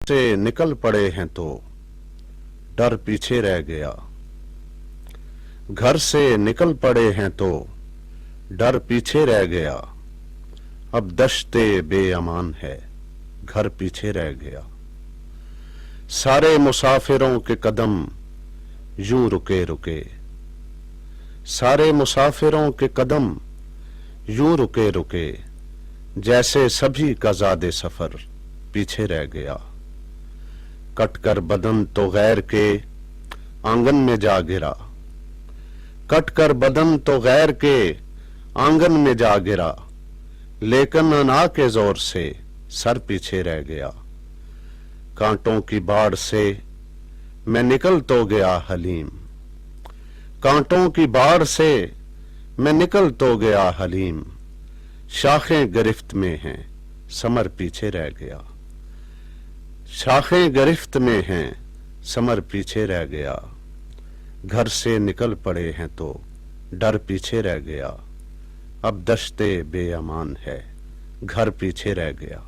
से निकल पड़े हैं तो डर पीछे रह गया। घर से निकल पड़े हैं तो डर पीछे रह गया। अब दश्ते बेअमान है, घर पीछे रह गया। सारे मुसाफिरों के कदम यूं रुके रुके, सारे मुसाफिरों के कदम यूं रुके रुके, जैसे सभी का ज़ादे सफर पीछे रह गया। कटकर बदन तो गैर के आंगन में जा गिरा, कटकर बदन तो गैर के आंगन में जा गिरा, लेकिन अना के जोर से सर पीछे रह गया। कांटों की बाढ़ से मैं निकल तो गया हलीम, कांटों की बाढ़ से मैं निकल तो गया हलीम, शाखें गिरफ्त में हैं समर पीछे रह गया। शाखें गिरफ्त में हैं समर पीछे रह गया। घर से निकल पड़े हैं तो डर पीछे रह गया। अब दश्ते बेअमान है, घर पीछे रह गया।